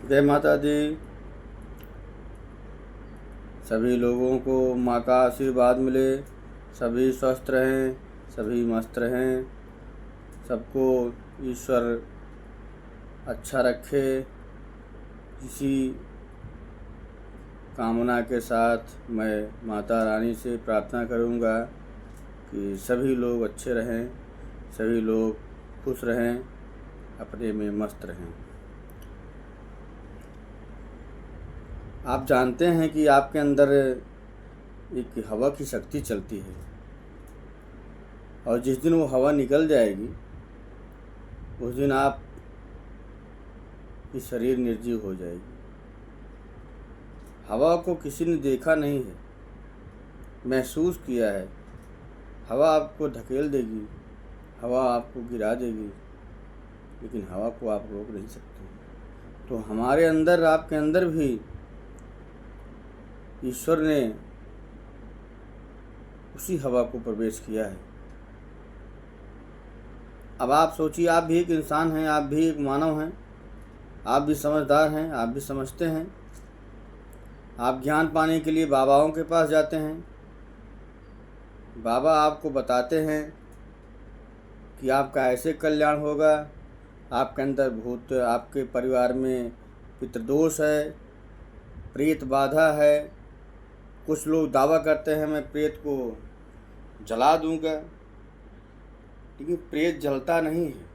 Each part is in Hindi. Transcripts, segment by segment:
जय माता दी। सभी लोगों को माँ का आशीर्वाद मिले, सभी स्वस्थ रहें, सभी मस्त रहें, सबको ईश्वर अच्छा रखे। इसी कामना के साथ मैं माता रानी से प्रार्थना करूँगा कि सभी लोग अच्छे रहें, सभी लोग खुश रहें, अपने में मस्त रहें। आप जानते हैं कि आपके अंदर एक हवा की शक्ति चलती है, और जिस दिन वो हवा निकल जाएगी उस दिन आप की शरीर निर्जीव हो जाएगी। हवा को किसी ने देखा नहीं है, महसूस किया है। हवा आपको धकेल देगी, हवा आपको गिरा देगी, लेकिन हवा को आप रोक नहीं सकते। तो हमारे अंदर, आपके अंदर भी ईश्वर ने उसी हवा को प्रवेश किया है। अब आप सोचिए, आप भी एक इंसान हैं, आप भी एक मानव हैं, आप भी समझदार हैं, आप भी समझते हैं। आप ज्ञान पाने के लिए बाबाओं के पास जाते हैं, बाबा आपको बताते हैं कि आपका ऐसे कल्याण होगा। आपके अंदर भूत, आपके परिवार में पितृदोष है, प्रेत बाधा है। कुछ लोग दावा करते हैं मैं प्रेत को जला दूंगा, लेकिन प्रेत जलता नहीं है।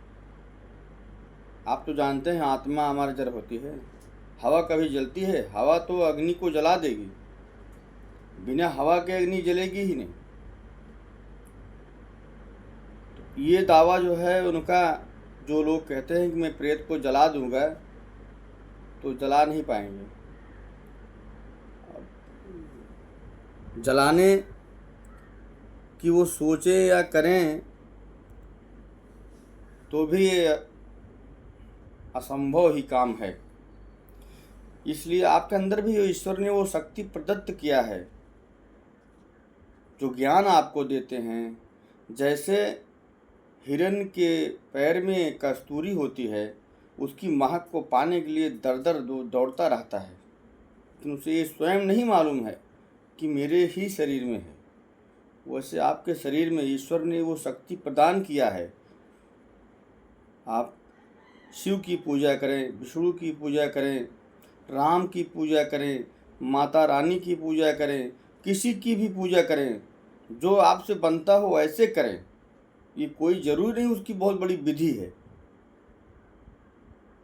आप तो जानते हैं आत्मा हमारी जड़ होती है। हवा कभी जलती है? हवा तो अग्नि को जला देगी, बिना हवा के अग्नि जलेगी ही नहीं। तो ये दावा जो है उनका, जो लोग कहते हैं कि मैं प्रेत को जला दूंगा, तो जला नहीं पाएंगे। जलाने की वो सोचें या करें तो भी ये असंभव ही काम है। इसलिए आपके अंदर भी ईश्वर ने वो शक्ति प्रदत्त किया है, जो ज्ञान आपको देते हैं। जैसे हिरन के पैर में कस्तूरी होती है, उसकी महक को पाने के लिए दर दर दौड़ता रहता है, लेकिन उसे ये स्वयं नहीं मालूम है कि मेरे ही शरीर में है। वैसे आपके शरीर में ईश्वर ने वो शक्ति प्रदान किया है। आप शिव की पूजा करें, विष्णु की पूजा करें, राम की पूजा करें, माता रानी की पूजा करें, किसी की भी पूजा करें, जो आपसे बनता हो ऐसे करें। ये कोई ज़रूरी नहीं उसकी बहुत बड़ी विधि है।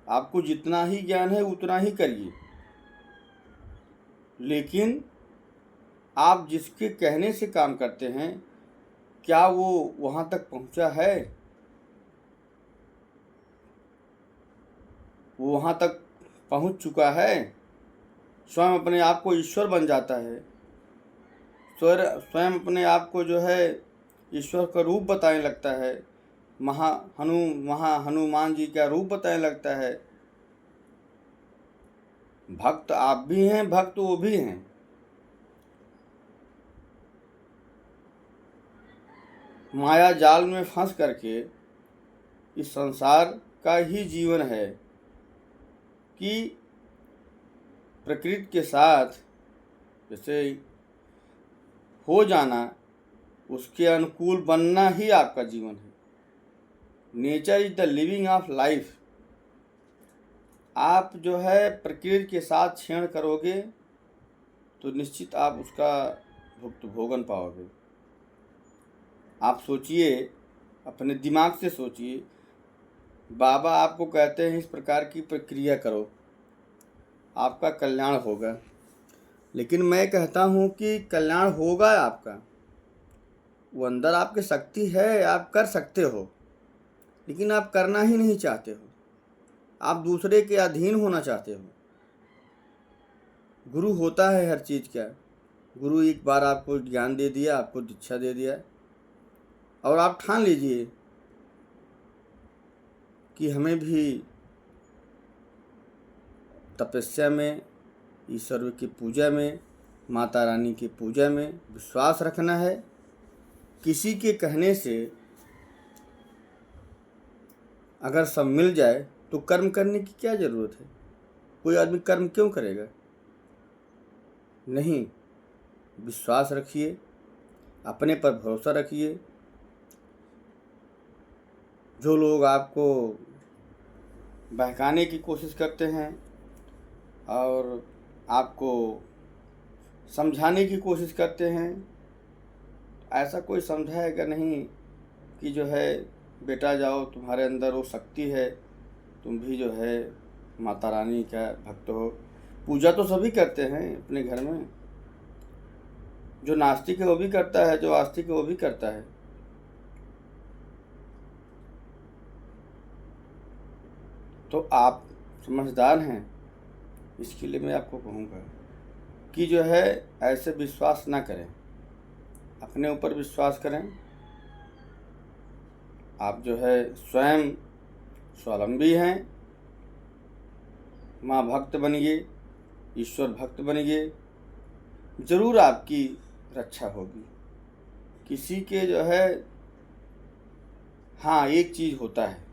आपको जितना ही ज्ञान है उतना ही करिए, लेकिन आप जिसके कहने से काम करते हैं, क्या वो वहाँ तक पहुँचा है? वो वहाँ तक पहुँच चुका है? स्वयं अपने आप को ईश्वर बन जाता है, स्वयं अपने आप को जो है ईश्वर का रूप बताने लगता है। हनुमान जी का रूप बताने लगता है। भक्त आप भी हैं, भक्त वो भी हैं। माया जाल में फंस करके इस संसार का ही जीवन है कि प्रकृति के साथ जैसे हो जाना, उसके अनुकूल बनना ही आपका जीवन है। Nature is the living of life. आप जो है प्रकृति के साथ छेड़ करोगे तो निश्चित आप उसका भुक्त भोगन पाओगे। आप सोचिए, अपने दिमाग से सोचिए, बाबा आपको कहते हैं इस प्रकार की प्रक्रिया करो, आपका कल्याण होगा। लेकिन मैं कहता हूँ कि कल्याण होगा आपका, वो अंदर आपके शक्ति है, आप कर सकते हो, लेकिन आप करना ही नहीं चाहते हो। आप दूसरे के अधीन होना चाहते हो। गुरु होता है हर चीज़ का। गुरु एक बार आपको ज्ञान दे दिया, आपको दीक्षा दे दिया, और आप ठान लीजिए कि हमें भी तपस्या में, ईश्वर की पूजा में, माता रानी की पूजा में विश्वास रखना है। किसी के कहने से अगर सब मिल जाए तो कर्म करने की क्या ज़रूरत है? कोई आदमी कर्म क्यों करेगा? नहीं, विश्वास रखिए, अपने पर भरोसा रखिए। जो लोग आपको बहकाने की कोशिश करते हैं और आपको समझाने की कोशिश करते हैं, ऐसा कोई समझाएगा नहीं कि जो है बेटा जाओ, तुम्हारे अंदर वो शक्ति है, तुम भी जो है माता रानी का भक्त हो। पूजा तो सभी करते हैं अपने घर में, जो नास्तिक है वो भी करता है, जो आस्तिक है वो भी करता है। तो आप समझदार हैं, इसके लिए मैं आपको कहूँगा कि जो है ऐसे विश्वास ना करें, अपने ऊपर विश्वास करें। आप जो है स्वयं स्वावलंबी हैं, माँ भक्त बनिए, ईश्वर भक्त बनिए, ज़रूर आपकी रक्षा होगी। किसी के जो है, हाँ एक चीज़ होता है,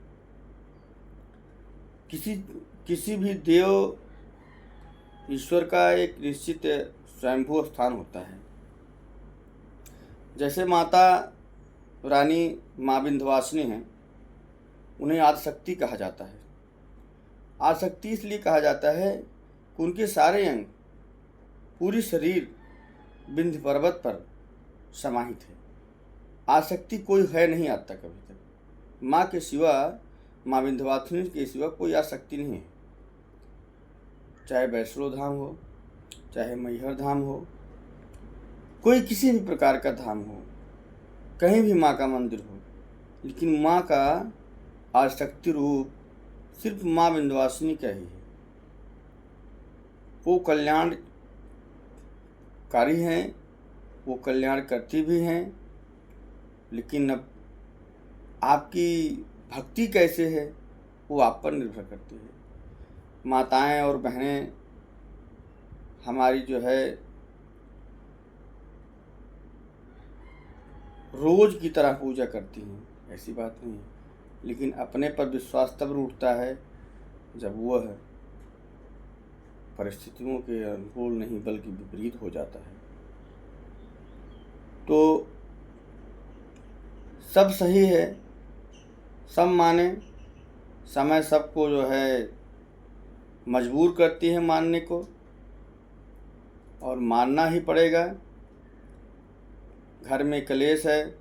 किसी भी देव ईश्वर का एक निश्चित स्वयंभू स्थान होता है। जैसे माता रानी माँ विंध्यवासिनी हैं, उन्हें आदिशक्ति कहा जाता है। आदिशक्ति इसलिए कहा जाता है कि उनके सारे अंग, पूरी शरीर विंध्य पर्वत पर समाहित है। आदिशक्ति कोई है नहीं आज तक, अभी तक माँ के सिवा, माँ विंध्यवासिनी के सिवा कोई आदिशक्ति नहीं है। चाहे वैष्णो धाम हो, चाहे मैहर धाम हो, कोई किसी भी प्रकार का धाम हो, कहीं भी माँ का मंदिर हो, लेकिन माँ का आदिशक्ति रूप सिर्फ माँ विंध्यवासिनी का ही है। वो कल्याणकारी हैं, वो कल्याण करती भी हैं, लेकिन अब आपकी भक्ति कैसे है वो आप पर निर्भर करती है। माताएं और बहनें हमारी जो है रोज की तरह पूजा करती हैं, ऐसी बात नहीं है, लेकिन अपने पर विश्वास तब रूठता है जब वह परिस्थितियों के अनुकूल नहीं बल्कि विपरीत हो जाता है। तो सब सही है, सब माने, समय सबको जो है मजबूर करती है मानने को, और मानना ही पड़ेगा। घर में कलेश है,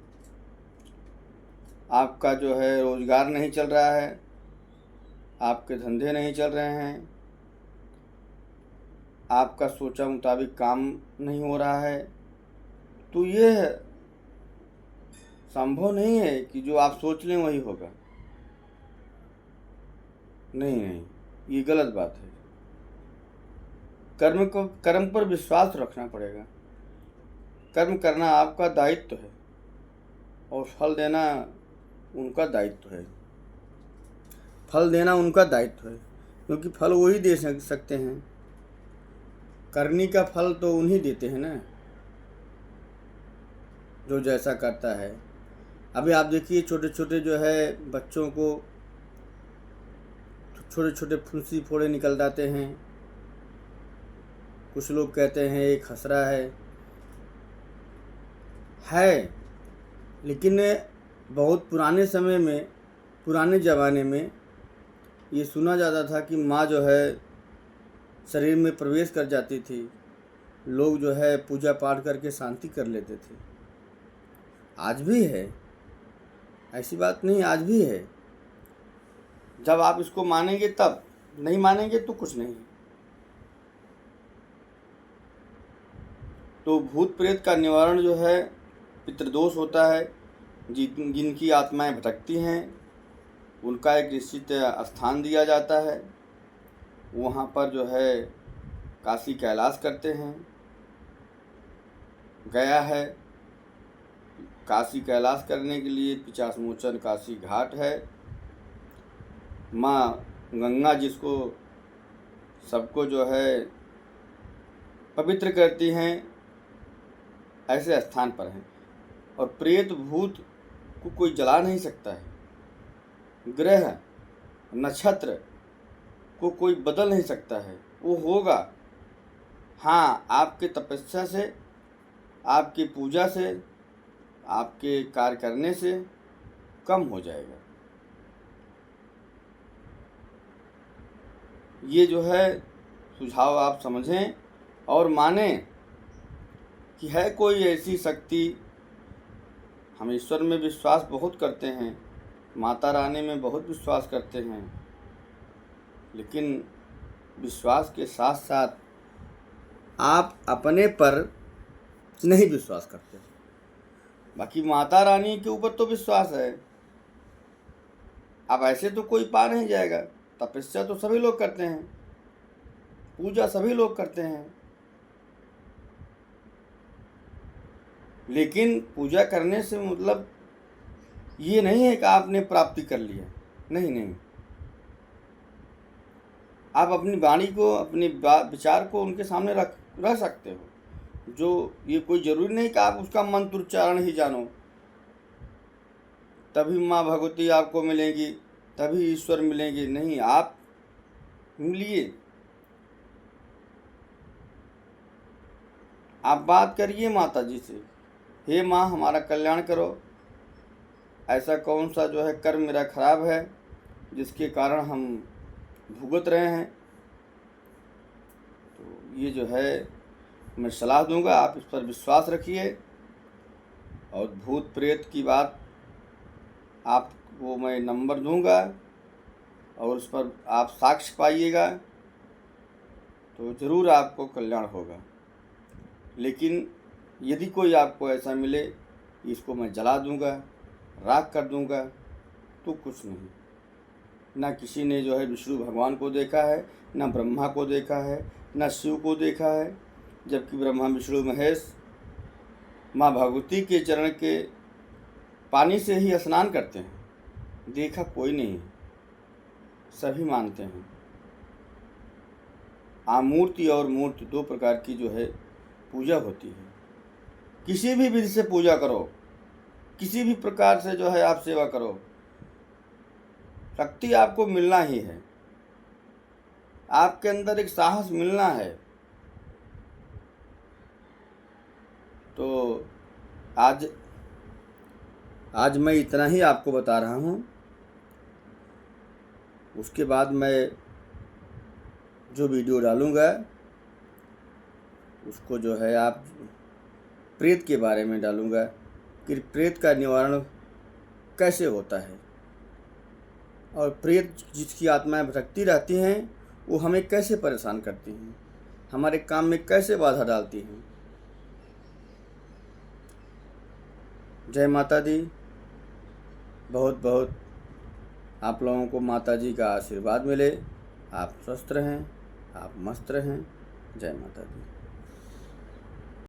आपका जो है रोजगार नहीं चल रहा है, आपके धंधे नहीं चल रहे हैं, आपका सोचा मुताबिक काम नहीं हो रहा है, तो ये संभव नहीं है कि जो आप सोच लें वही होगा। नहीं, ये गलत बात है। कर्म पर विश्वास रखना पड़ेगा। कर्म करना आपका दायित्व है और फल देना उनका दायित्व है। फल देना उनका दायित्व है, क्योंकि फल वही दे सकते हैं। करनी का फल तो उन्हीं देते हैं ना, जो जैसा करता है। अभी आप देखिए, छोटे छोटे जो है बच्चों को छोटे छोटे फुंसी फोड़े निकल जाते हैं। कुछ लोग कहते हैं एक खसरा है, लेकिन बहुत पुराने समय में, पुराने ज़माने में ये सुना जाता था कि माँ जो है शरीर में प्रवेश कर जाती थी, लोग जो है पूजा पाठ करके शांति कर लेते थे। आज भी है, ऐसी बात नहीं, आज भी है। जब आप इसको मानेंगे तब, नहीं मानेंगे तो कुछ नहीं। तो भूत प्रेत का निवारण जो है पितृदोष होता है। जिनकी आत्माएं भटकती हैं उनका एक निश्चित स्थान दिया जाता है, वहाँ पर जो है काशी कैलाश करते हैं। गया है, काशी कैलाश करने के लिए पिशाचमोचन काशी घाट है। माँ गंगा जिसको सबको जो है पवित्र करती हैं, ऐसे स्थान पर हैं। और प्रेत भूत को कोई जला नहीं सकता है। ग्रह, नक्षत्र को कोई बदल नहीं सकता है, वो होगा। हाँ, आपके तपस्या से, आपकी पूजा से, आपके कार्य करने से कम हो जाएगा। ये जो है सुझाव आप समझें और माने कि है कोई ऐसी शक्ति। हम ईश्वर में विश्वास बहुत करते हैं, माता रानी में बहुत विश्वास करते हैं, लेकिन विश्वास के साथ साथ आप अपने पर नहीं विश्वास करते। बाकी माता रानी के ऊपर तो विश्वास है। अब ऐसे तो कोई पा नहीं जाएगा। तपस्या तो सभी लोग करते हैं, पूजा सभी लोग करते हैं, लेकिन पूजा करने से मतलब ये नहीं है कि आपने प्राप्ति कर लिया। नहीं नहीं, आप अपनी वाणी को, अपने विचार को उनके सामने रख सकते हो। जो ये कोई ज़रूरी नहीं कि आप उसका मंत्र उच्चारण ही जानो, तभी माँ भगवती आपको मिलेंगी, तभी ईश्वर मिलेंगे। नहीं, आप मिलिए, आप बात करिए माता जी से, हे माँ हमारा कल्याण करो, ऐसा कौन सा जो है कर्म मेरा खराब है जिसके कारण हम भुगत रहे हैं। तो ये जो है मैं सलाह दूंगा, आप इस पर विश्वास रखिए। और भूत प्रेत की बात आपको मैं नंबर दूंगा और उस पर आप साक्ष्य पाइएगा, तो ज़रूर आपको कल्याण होगा। लेकिन यदि कोई आपको ऐसा मिले, इसको मैं जला दूंगा, राख कर दूंगा, तो कुछ नहीं। ना किसी ने जो है विष्णु भगवान को देखा है, ना ब्रह्मा को देखा है, ना शिव को देखा है, जबकि ब्रह्मा विष्णु महेश माँ भगवती के चरण के पानी से ही स्नान करते हैं। देखा कोई नहीं, सभी मानते हैं। आमूर्ति और मूर्ति दो प्रकार की जो है पूजा होती है। किसी भी विधि से पूजा करो, किसी भी प्रकार से जो है आप सेवा करो, शक्ति आपको मिलना ही है। आपके अंदर एक साहस मिलना है। तो आज मैं इतना ही आपको बता रहा हूँ। उसके बाद मैं जो वीडियो डालूँगा उसको जो है आप प्रेत के बारे में डालूँगा कि प्रेत का निवारण कैसे होता है, और प्रेत जिसकी आत्माएं भटकती रहती हैं वो हमें कैसे परेशान करती हैं, हमारे काम में कैसे बाधा डालती हैं। जय माता दी। बहुत बहुत आप लोगों को माता जी का आशीर्वाद मिले। आप स्वस्थ रहें, आप मस्त रहें। जय माता दी।